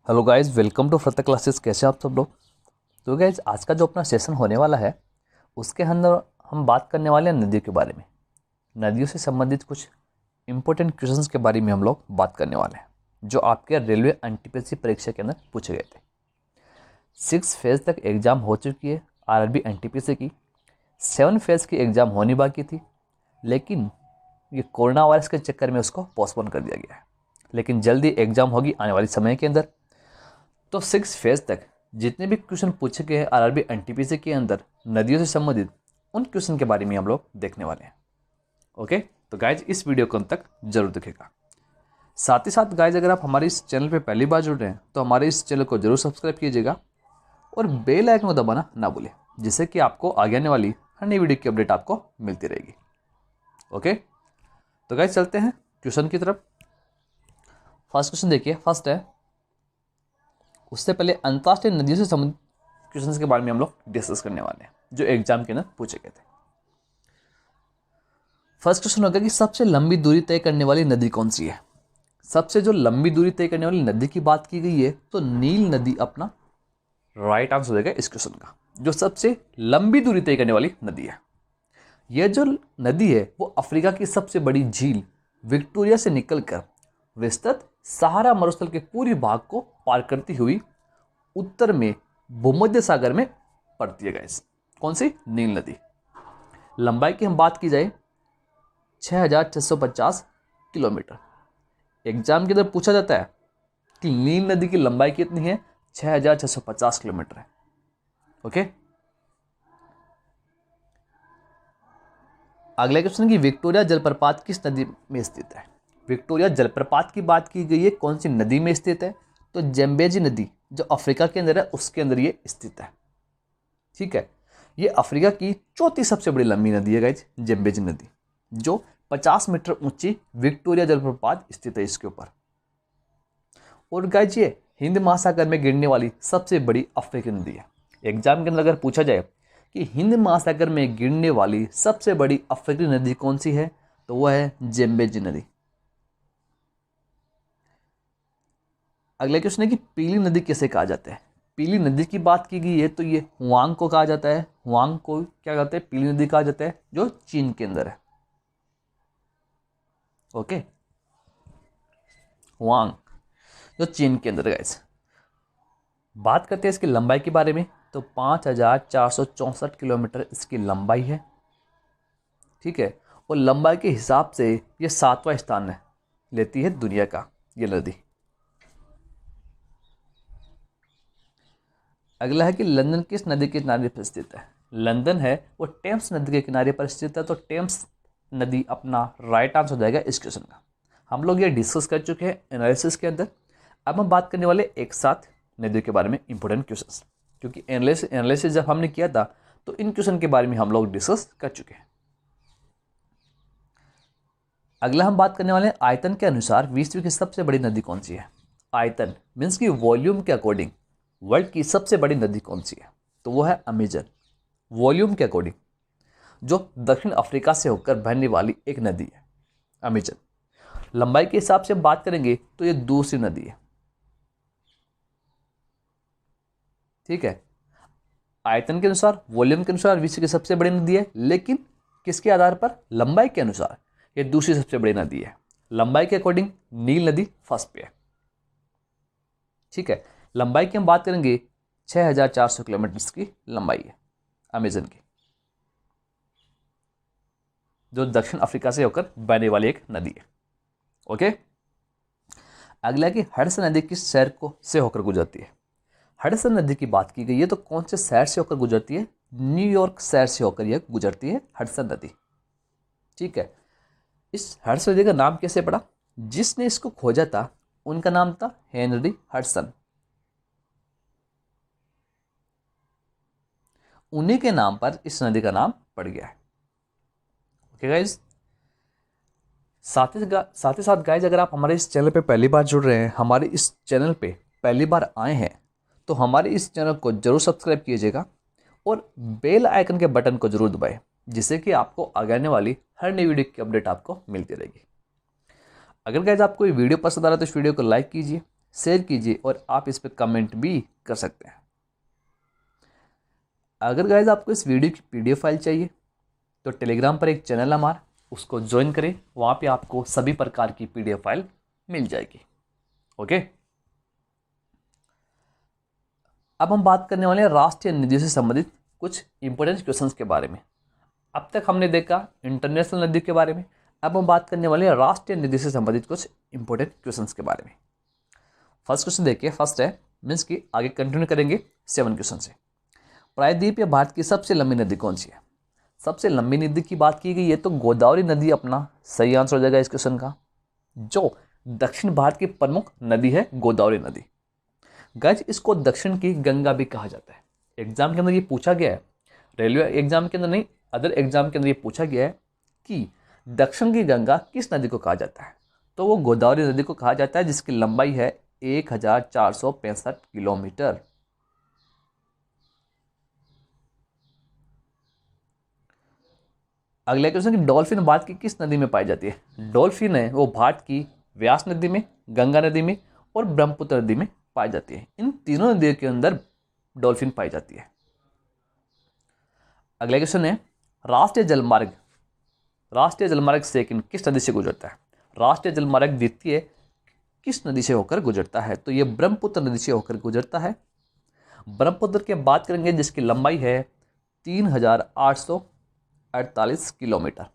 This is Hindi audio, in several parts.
हेलो गाइज, वेलकम टू फ्रता क्लासेस। कैसे हैं आप सब लोग। तो गाइज आज का जो अपना सेशन होने वाला है उसके अंदर हम बात करने वाले हैं नदियों के बारे में। नदियों से संबंधित कुछ इंपॉर्टेंट क्वेश्चंस के बारे में हम लोग बात करने वाले हैं जो आपके रेलवे एनटीपीसी परीक्षा के अंदर पूछे गए थे। 6 फेज तक एग्जाम हो चुकी है आरआरबी एनटीपीसी की। 7 फेज की एग्जाम होनी बाकी थी, लेकिन ये कोरोना वायरस के चक्कर में उसको पोस्टपोन कर दिया गया है। लेकिन जल्दी एग्जाम होगी आने वाले समय के अंदर। तो 6 फेज तक जितने भी क्वेश्चन पूछे गए हैं आरआरबी एनटीपीसी के अंदर नदियों से संबंधित, उन क्वेश्चन के बारे में हम लोग देखने वाले हैं। ओके, तो गाइज इस वीडियो को अंत तक जरूर देखेगा। साथ ही साथ गाइज अगर आप हमारे इस चैनल पे पहली बार जुड़ रहे हैं तो हमारे इस चैनल को जरूर सब्सक्राइब कीजिएगा और बेल आइकन को दबाना ना भूलें, जिससे कि आपको आगे आने वाली हर नई वीडियो की अपडेट आपको मिलती रहेगी। ओके, तो गाइज चलते हैं क्वेश्चन की तरफ। फर्स्ट क्वेश्चन देखिए, फर्स्ट है, उससे पहले अंतर्राष्ट्रीय नदियों से संबंधित क्वेश्चंस के बारे में हम लोग डिस्कस करने वाले हैं जो एग्जाम के अंदर पूछे गए थे। फर्स्ट क्वेश्चन होगा कि सबसे लंबी दूरी तय करने वाली नदी कौन सी है। सबसे जो लंबी दूरी तय करने वाली नदी की बात की गई है तो नील नदी अपना राइट आंसर होगा इस क्वेश्चन का, जो सबसे लंबी दूरी तय करने वाली नदी है। यह जो नदी है वो अफ्रीका की सबसे बड़ी झील विक्टोरिया से निकलकर विस्तृत सहारा मरुस्थल के पूरी भाग को पार करती हुई उत्तर में भूमध्य सागर में पड़ती है गाइस। कौन सी? नील नदी। लंबाई की हम बात की जाए 6650 किलोमीटर। एग्जाम के अंदर पूछा जाता है कि नील नदी की लंबाई कितनी है, 6650 किलोमीटर है। ओके, अगला क्वेश्चन कि विक्टोरिया जलप्रपात किस नदी में स्थित है। विक्टोरिया जलप्रपात की बात की गई है, कौन सी नदी में स्थित है? तो जेम्बेजी नदी जो अफ्रीका के अंदर है उसके अंदर ये स्थित है। ठीक है, ये अफ्रीका की चौथी सबसे बड़ी लंबी नदी है गाइज, जेम्बेजी नदी, जो 50 मीटर ऊंची विक्टोरिया जलप्रपात स्थित है इसके ऊपर। और गाइज ये हिंद महासागर में गिरने वाली सबसे बड़ी अफ्रीकी नदी है। एग्जाम के अंदर अगर पूछा जाए कि हिंद महासागर में गिरने वाली सबसे बड़ी अफ्रीकी नदी कौन सी है तो वह है जेम्बेजी नदी। अगला क्वेश्चन है कि पीली नदी किसे कहा जाता है। पीली नदी की बात की गई है तो ये हुआंग को कहा जाता है। हुआंग को क्या कहते हैं? पीली नदी कहा जाता है, जो चीन के अंदर है। ओके, हुआंग जो चीन के अंदर है। बात करते हैं इसकी लंबाई के बारे में तो 5464 किलोमीटर इसकी लंबाई है। ठीक है, और लंबाई के हिसाब से ये 7वां स्थान है लेती है दुनिया का ये नदी। अगला है कि लंदन किस नदी के किनारे पर स्थित है। लंदन है वो टेम्स नदी के किनारे पर स्थित है, तो टेम्स नदी अपना राइट आंसर हो जाएगा इस क्वेश्चन का। हम लोग ये डिस्कस कर चुके हैं एनालिसिस के अंदर। अब हम बात करने वाले एक साथ नदियों के बारे में इंपॉर्टेंट क्वेश्चंस, क्योंकि एनालिसिस जब हमने किया था तो इन क्वेश्चन के बारे में हम लोग डिस्कस कर चुके हैं। अगला हम बात करने वाले हैं आयतन के अनुसार विश्व की सबसे बड़ी नदी कौन सी है। आयतन मीन्स की वॉल्यूम के अकॉर्डिंग वर्ल्ड की सबसे बड़ी नदी कौन सी है तो वो है अमेजन। वॉल्यूम के अकॉर्डिंग जो दक्षिण अफ्रीका से होकर बहने वाली एक नदी है अमेजन। लंबाई के हिसाब से बात करेंगे तो ये दूसरी नदी है। ठीक है, आयतन के अनुसार वॉल्यूम के अनुसार विश्व की सबसे बड़ी नदी है, लेकिन किसके आधार पर? लंबाई के अनुसार ये दूसरी सबसे बड़ी नदी है। लंबाई के अकॉर्डिंग नील नदी फर्स्ट पे है। ठीक है, लंबाई की हम बात करेंगे 6400 किलोमीटर की लंबाई है अमेजन की, जो दक्षिण अफ्रीका से होकर बहने वाली एक नदी है। ओके, अगला कि हडसन नदी किस शहर को से होकर गुजरती है। हडसन नदी की बात की गई है तो कौन से शहर से होकर गुजरती है? न्यूयॉर्क शहर से होकर यह गुजरती है हडसन नदी। ठीक है, इस हडसन नदी का नाम कैसे पड़ा? जिसने इसको खोजा था उनका नाम था हेनरी हडसन। उन्हीं के नाम पर इस नदी का नाम पड़ गया है। ओके गाइज, साथ ही साथ गाइज अगर आप हमारे इस चैनल पे पहली बार जुड़ रहे हैं, हमारे इस चैनल पे पहली बार आए हैं, तो हमारे इस चैनल को जरूर सब्सक्राइब कीजिएगा और बेल आइकन के बटन को जरूर दबाएं, जिससे कि आपको आगे आने वाली हर नई वीडियो की अपडेट आपको मिलती रहेगी। अगर गाइज आपको ये वीडियो पसंद आ रहा है तो इस वीडियो को लाइक कीजिए, शेयर कीजिए और आप इस पर कमेंट भी कर सकते हैं। अगर गाइज आपको इस वीडियो की PDF फाइल चाहिए तो टेलीग्राम पर एक चैनल है हमारा, उसको ज्वाइन करें, वहाँ पे आपको सभी प्रकार की PDF फाइल मिल जाएगी। ओके, अब हम बात करने वाले हैं राष्ट्रीय नदियों से संबंधित कुछ इंपॉर्टेंट क्वेश्चंस के बारे में। अब तक हमने देखा इंटरनेशनल नदी के बारे में, अब हम बात करने वाले हैं राष्ट्रीय नदी से संबंधित कुछ इंपॉर्टेंट क्वेश्चंस के बारे में। फर्स्ट क्वेश्चन देखिए, फर्स्ट है मीन्स कि आगे कंटिन्यू करेंगे 7 क्वेश्चन से। प्रायद्वीप या भारत की सबसे लंबी नदी कौन सी है? सबसे लंबी नदी की बात की गई है तो गोदावरी नदी अपना सही आंसर हो जाएगा इस क्वेश्चन का। जो दक्षिण भारत की प्रमुख नदी है गोदावरी नदी। गाइस इसको दक्षिण की गंगा भी कहा जाता है। एग्जाम के अंदर ये पूछा गया है, रेलवे एग्जाम के अंदर नहीं, अदर एग्जाम के अंदर ये पूछा गया है कि दक्षिण की गंगा किस नदी को कहा जाता है, तो वो गोदावरी नदी को कहा जाता है, जिसकी लंबाई है 1465 किलोमीटर। अगले क्वेश्चन की डॉल्फिन भारत की किस नदी में पाई जाती है? डॉल्फिन है वो भारत की व्यास नदी में, गंगा नदी में और ब्रह्मपुत्र नदी में पाई जाती है। इन तीनों नदियों के अंदर डॉल्फिन पाई जाती है। अगला क्वेश्चन है राष्ट्रीय जलमार्ग सेकंड किस नदी से गुजरता है? राष्ट्रीय जलमार्ग द्वितीय किस नदी से होकर गुजरता है? तो ये ब्रह्मपुत्र नदी से होकर गुजरता है। ब्रह्मपुत्र की बात करेंगे जिसकी लंबाई है 3848 किलोमीटर।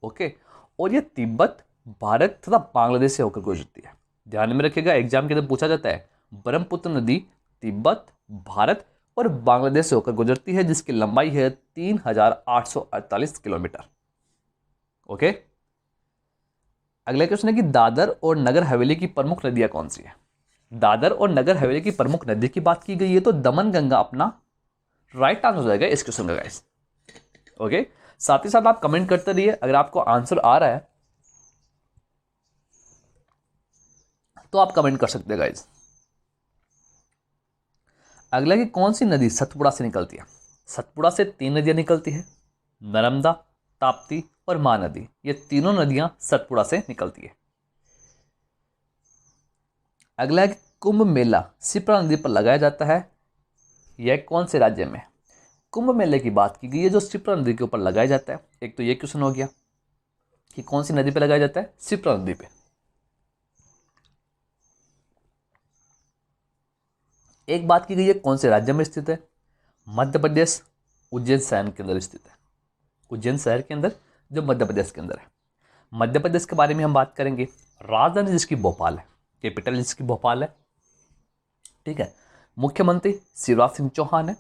ओके, और ये तिब्बत, भारत तथा बांग्लादेश से होकर गुजरती है। ध्यान में रखिएगा, एग्जाम के अंदर पूछा जाता है ब्रह्मपुत्र नदी तिब्बत, भारत और बांग्लादेश से होकर गुजरती है, जिसकी लंबाई है 3848 किलोमीटर। ओके, अगला क्वेश्चन है कि दादर और नगर हवेली की प्रमुख नदियां कौन सी है? दादर और नगर हवेली की प्रमुख नदी की बात की गई है तो दमन गंगा अपना राइट आंसर हो जाएगा इस क्वेश्चन का गाइस। ओके, साथ ही साथ आप कमेंट करते रहिए अगर आपको आंसर आ रहा है तो आप कमेंट कर सकते हैं गाइस। अगला कि कौन सी नदी सतपुड़ा से निकलती है? सतपुड़ा से 3 नदियां निकलती है, नर्मदा, ताप्ती और महानदी। ये तीनों नदियां सतपुड़ा से निकलती है। अगला है कि कुंभ मेला शिप्रा नदी पर लगाया जाता है, यह कौन से राज्य में? कुंभ मेले की बात की गई है जो शिप्रा नदी के ऊपर लगाया जाता है। एक तो ये क्वेश्चन हो गया कि कौन सी नदी पे लगाया जाता है? शिप्रा नदी पे। एक बात की गई है कौन से राज्य में स्थित है? मध्य प्रदेश, उज्जैन शहर के अंदर स्थित है। उज्जैन शहर के अंदर जो मध्य प्रदेश के अंदर है। मध्य प्रदेश के बारे में हम बात करेंगे। राजधानी जिसकी भोपाल है, कैपिटल जिसकी भोपाल है, ठीक है। मुख्यमंत्री शिवराज सिंह चौहान है।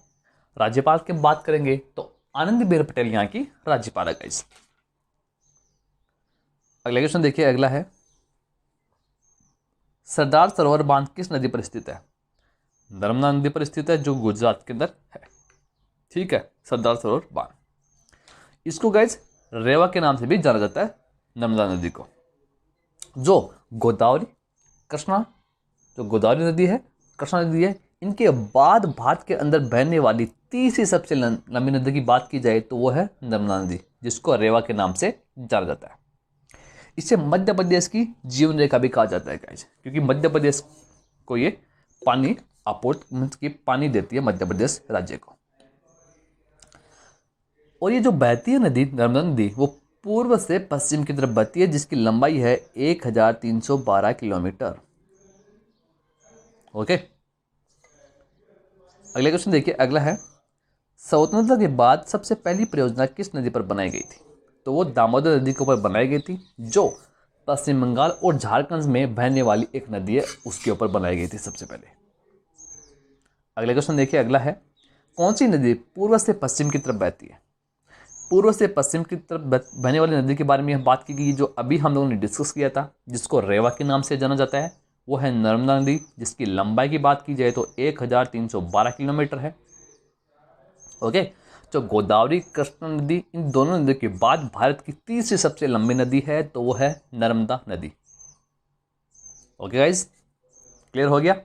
राज्यपाल की बात करेंगे तो आनंदीबेन पटेल यहाँ की राज्यपाल है गाइस। अगला क्वेश्चन देखिए, अगला है सरदार सरोवर बांध किस नदी पर स्थित है? नर्मदा नदी पर स्थित है जो गुजरात के अंदर है, ठीक है। सरदार सरोवर बांध, इसको गाइस रेवा के नाम से भी जाना जाता है, नर्मदा नदी को। जो गोदावरी कृष्णा, जो गोदावरी नदी है, कृष्णा नदी है, इनके बाद भारत के अंदर बहने वाली तीसरी सबसे लंबी नदी की बात की जाए तो वो है नर्मदा नदी, जिसको रेवा के नाम से जाना जाता है। इसे मध्य प्रदेश की जीवन रेखा भी कहा जाता है गाइस, क्योंकि मध्य प्रदेश को ये पानी आपूर्ति की पानी देती है मध्य प्रदेश राज्य को। और ये जो बहती है नदी नर्मदा नदी वो पूर्व से पश्चिम की तरफ बहती है, जिसकी लंबाई है 1312 किलोमीटर। ओके, अगले क्वेश्चन देखिए, अगला है स्वतंत्रता के बाद सबसे पहली परियोजना किस नदी पर बनाई गई थी? तो वो दामोदर नदी के ऊपर बनाई गई थी, जो पश्चिम बंगाल और झारखंड में बहने वाली एक नदी है, उसके ऊपर बनाई गई थी सबसे पहले। अगले क्वेश्चन देखिए, अगला है कौन सी नदी पूर्व से पश्चिम की तरफ बहती है? पूर्व से पश्चिम की तरफ बहने वाली नदी के बारे में बात की गई, जो अभी हम लोगों ने डिस्कस किया था, जिसको रेवा के नाम से जाना जाता है, वो है नर्मदा नदी, जिसकी लंबाई की बात की जाए तो 1312 किलोमीटर है। ओके, जो गोदावरी कृष्णा नदी, इन दोनों नदियों के बाद भारत की तीसरी सबसे लंबी नदी है तो वो है नर्मदा नदी। ओके गाइज, क्लियर हो गया।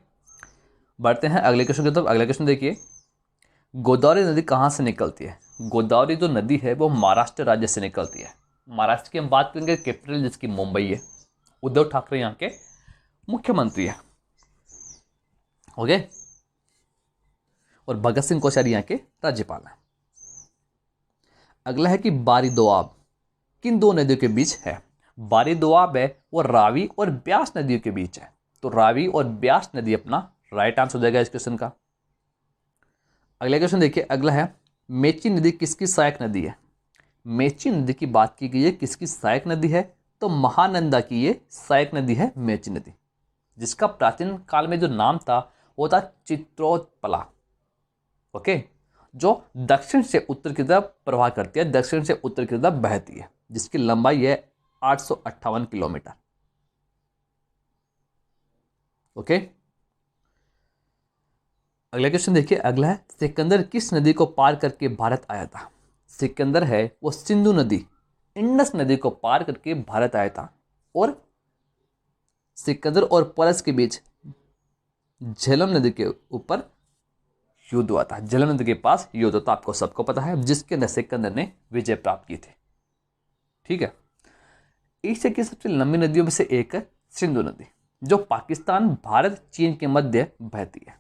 बढ़ते हैं अगले क्वेश्चन की तरफ। अगला क्वेश्चन देखिए, गोदावरी नदी कहाँ से निकलती है? गोदावरी जो नदी है वो महाराष्ट्र राज्य से निकलती है। महाराष्ट्र की हम बात करेंगे, कैपिटल जिसकी मुंबई है। उद्धव ठाकरे यहाँ के मुख्यमंत्री है। ओके, और भगत सिंह कोश्यारी यहाँ के राज्यपाल हैं। अगला है कि बारी दोआब किन दो नदियों के बीच है? बारी दोआब है वो रावी और ब्यास नदियों के बीच है। तो रावी और ब्यास नदी अपना राइट आंसर हो जाएगा इस क्वेश्चन का। अगला क्वेश्चन देखिए, अगला है मेची नदी किसकी सहायक नदी है? मेची नदी की बात की गई है, किसकी सहायक नदी है? तो महानंदा की ये सहायक नदी है मेची नदी, जिसका प्राचीन काल में जो नाम था वो था चित्रोत्पला। ओके, जो दक्षिण से उत्तर की तरफ प्रवाह करती है, दक्षिण से उत्तर की तरफ बहती है, जिसकी लंबाई है 858 किलोमीटर। ओके, अगला क्वेश्चन देखिए, अगला है सिकंदर किस नदी को पार करके भारत आया था? सिकंदर है वो सिंधु नदी, इंडस नदी को पार करके भारत आया था, और सिकंदर और परस के बीच झेलम नदी के ऊपर युद्ध हुआ था। झेलम नदी के पास युद्ध होता, आपको सबको पता है, जिसके अंदर सिकंदर ने विजय प्राप्त की थी। ठीक है, एशिया की सबसे लंबी नदियों में से एक है सिंधु नदी, जो पाकिस्तान, भारत, चीन के मध्य बहती है।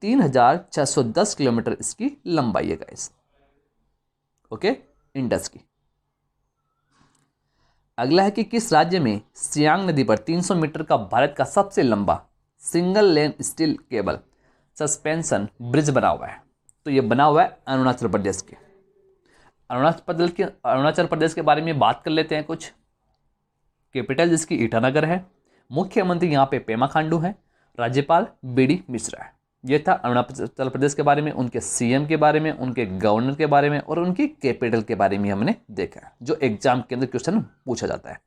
3610 किलोमीटर इसकी लंबाई है गाइस। ओके, इंडस की। अगला है कि किस राज्य में सियांग नदी पर 300 मीटर का भारत का सबसे लंबा single lane steel cable suspension bridge बना हुआ है? तो ये बना हुआ है अरुणाचल प्रदेश के। अरुणाचल प्रदेश के बारे में बात कर लेते हैं कुछ। कैपिटल जिसकी ईटानगर है, मुख्यमंत्री यहाँ पे पेमा खांडू है, राज्यपाल बीडी मिश्रा है। ये था अरुणाचल प्रदेश के बारे में, उनके सीएम के बारे में, उनके गवर्नर के बारे में, और उनकी कैपिटल के बारे में हमने देखा है, जो एग्जाम के अंदर क्वेश्चन पूछा जाता है।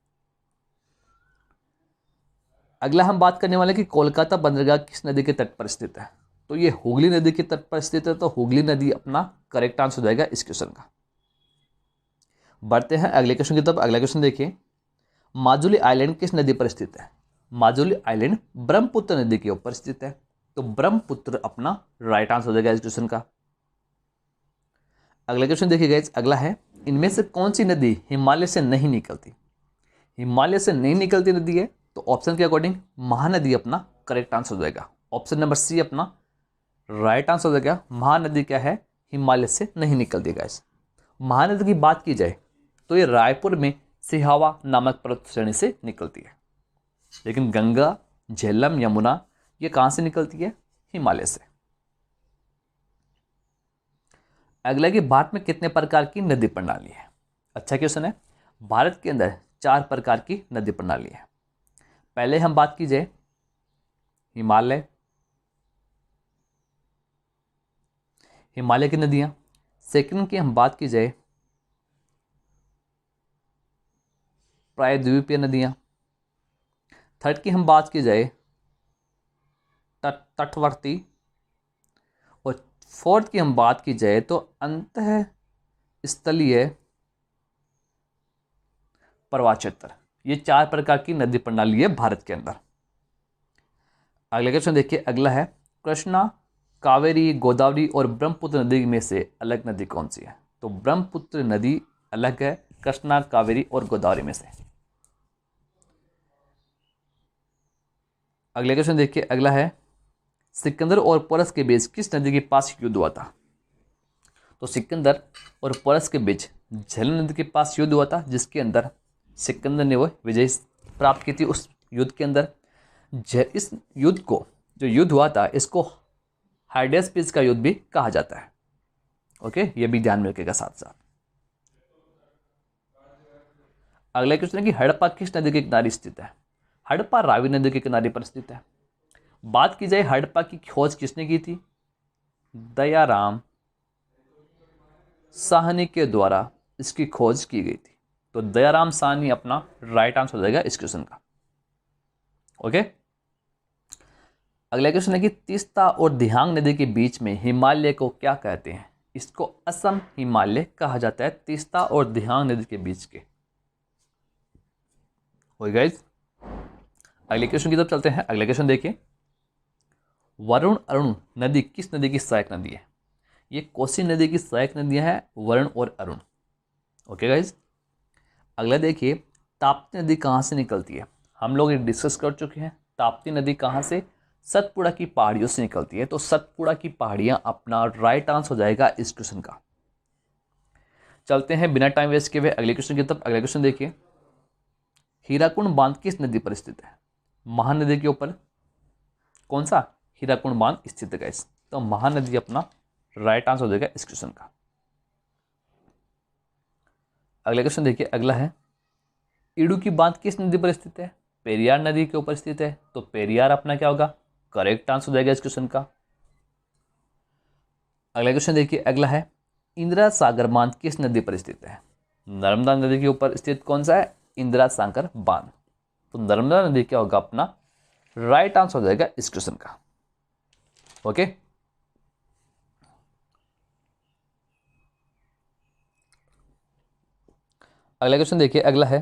अगला हम बात करने वाले कि कोलकाता बंदरगाह किस नदी के तट पर स्थित है? तो ये हुगली नदी के तट पर स्थित है, तो हुगली नदी अपना करेक्ट आंसर हो जाएगा इस क्वेश्चन का। बढ़ते हैं अगले क्वेश्चन की तरफ। अगला क्वेश्चन देखिए, माजुली आइलैंड किस नदी पर स्थित है? माजुली आइलैंड ब्रह्मपुत्र नदी के ऊपर स्थित है, तो ब्रह्मपुत्र अपना राइट आंसर हो जाएगा इस क्वेश्चन का। अगला क्वेश्चन देखिए गाइस, अगला है इनमें से कौन सी नदी हिमालय से नहीं निकलती? हिमालय से नहीं निकलती नदी है, तो ऑप्शन के अकॉर्डिंग महानदी अपना करेक्ट आंसर हो जाएगा। ऑप्शन नंबर सी अपना राइट आंसर हो जाएगा। महानदी क्या है? हिमालय से नहीं निकलती गाइस। महानदी की बात की जाए तो ये रायपुर में सिहावा नामक पर्वत श्रेणी से निकलती है, लेकिन गंगा, झेलम, यमुना ये कहां से निकलती है? हिमालय से। अगला कि भारत में कितने प्रकार की नदी प्रणाली है? अच्छा क्वेश्चन है। भारत के अंदर 4 प्रकार की नदी प्रणाली है। पहले हम बात की जाए हिमालय की नदियां। सेकंड की हम बात की जाए प्रायद्वीपीय नदियां। थर्ड की हम बात की जाए तटवर्ती, और फोर्थ की हम बात की जाए तो अंतः स्थलीय प्रवाह क्षेत्र। ये 4 प्रकार की नदी प्रणाली है भारत के अंदर। अगला क्वेश्चन देखिए, अगला है कृष्णा, कावेरी, गोदावरी और ब्रह्मपुत्र नदी में से अलग नदी कौन सी है? तो ब्रह्मपुत्र नदी अलग है कृष्णा, कावेरी और गोदावरी में से। अगला क्वेश्चन देखिए, अगला है सिकंदर और पोरस के बीच किस नदी के पास युद्ध हुआ था? तो सिकंदर और पोरस के बीच झेलम नदी के पास युद्ध हुआ था, जिसके अंदर सिकंदर ने वो विजय प्राप्त की थी। उस युद्ध के अंदर इस युद्ध को, जो युद्ध हुआ था, इसको हाइडेस पीस का युद्ध भी कहा जाता है। ओके, ये भी ध्यान में रखिएगा साथ साथ। अगला क्वेश्चन है कि हड़प्पा किस नदी के किनारे स्थित है? हड़प्पा रावी नदी के किनारे पर स्थित है। बात की जाए हड़प्पा की खोज किसने की थी? दयाराम साहनी के द्वारा इसकी खोज की गई थी। तो दयाराम साहनी अपना राइट आंसर हो जाएगा इस क्वेश्चन का। ओके, अगला क्वेश्चन है कि तीस्ता और दिहांग नदी के बीच में हिमालय को क्या कहते हैं? इसको असम हिमालय कहा जाता है, तीस्ता और दिहांग नदी के बीच के। गाइस, अगले क्वेश्चन की तरफ चलते हैं। अगला क्वेश्चन देखिए, वरुण अरुण नदी किस नदी की सहायक नदी है? ये कोसी नदी की सहायक नदियां हैं, वरुण और अरुण। ओके गाइस, अगला देखिए ताप्ती नदी कहाँ से निकलती है? हम लोग डिस्कस कर चुके हैं ताप्ती नदी कहाँ से? सतपुड़ा की पहाड़ियों से निकलती है। तो सतपुड़ा की पहाड़ियाँ अपना राइट आंसर हो जाएगा इस क्वेश्चन का। चलते हैं बिना टाइम वेस्ट किए हुए अगले क्वेश्चन की तरफ। अगले क्वेश्चन देखिए, हीराकुंड बांध किस नदी पर स्थित है? महानदी के ऊपर कौन सा हीराकुंड बांध स्थित है गाइस? तो महानदी अपना राइट आंसर हो जाएगा इस क्वेश्चन का। अगला क्वेश्चन देखिए, अगला है, इडुक्की बांध किस नदी पर स्थित है? पेरियार नदी के ऊपर स्थित है। तो पेरियार अपना क्या होगा? करेक्ट आंसर हो जाएगा इस क्वेश्चन का। अगला क्वेश्चन देखिए, अगला है, इंदिरा सागर बांध किस नदी पर स्थित है? नर्मदा नदी के ऊपर स्थित कौन सा है? इंदिरा सागर बांध। तो नर्मदा नदी क्या होगा अपना? राइट आंसर हो जाएगा इस क्वेश्चन का। ओके, अगला क्वेश्चन देखिए, अगला है,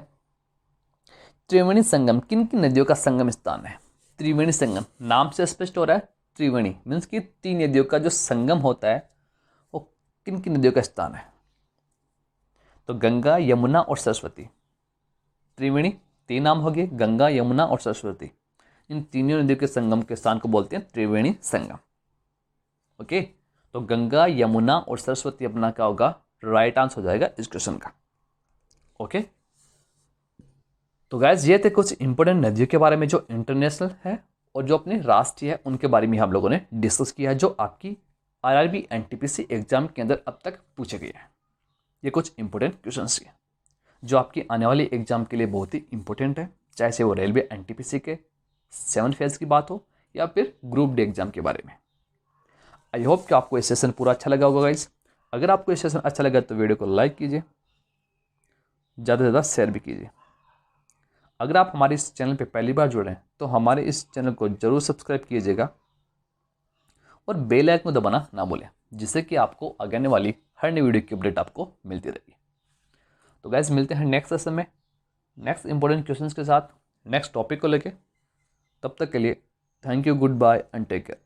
त्रिवेणी संगम किन किन नदियों का संगम स्थान है? त्रिवेणी संगम नाम से स्पष्ट हो रहा है, त्रिवेणी मीन्स कि तीन नदियों का जो संगम होता है वो किन किन नदियों का स्थान है? तो गंगा, यमुना और सरस्वती। त्रिवेणी तीन नाम हो गए, गंगा, यमुना और सरस्वती। इन तीनों नदियों के संगम के स्थान को बोलते हैं त्रिवेणी संगम। ओके, तो गंगा, यमुना और सरस्वती अपना क्या होगा? राइट आंसर हो जाएगा इस क्वेश्चन का। ओके, तो गाइज ये थे कुछ इंपॉर्टेंट नदियों के बारे में जो इंटरनेशनल है और जो अपने राष्ट्रीय है उनके बारे में हम लोगों ने डिस्कस किया है, जो आपकी आरआरबी एनटीपीसी एग्जाम के अंदर अब तक पूछे गए हैं। ये कुछ इंपॉर्टेंट क्वेश्चंस हैं जो आपकी आने वाली एग्जाम के लिए बहुत ही इंपॉर्टेंट है, चाहे से वो रेलवे एनटीपीसी के 7 फेज की बात हो या फिर ग्रुप डी एग्जाम के बारे में। आई होप कि आपको ये सेशन पूरा अच्छा लगा होगा गाइज। अगर आपको ये सेशन अच्छा लगा तो वीडियो को लाइक कीजिए, ज़्यादा से ज़्यादा शेयर भी कीजिए। अगर आप हमारे इस चैनल पे पहली बार जुड़े हैं तो हमारे इस चैनल को जरूर सब्सक्राइब कीजिएगा और बेल आइकन दबाना ना भूलें, जिससे कि आपको आगे वाली हर नई वीडियो की अपडेट आपको मिलती रहेगी। तो गाइस मिलते हैं नेक्स्ट सेशन में नेक्स्ट इंपॉर्टेंट क्वेश्चंस के साथ, नेक्स्ट टॉपिक को लेके। तब तक के लिए thank you, goodbye and take care.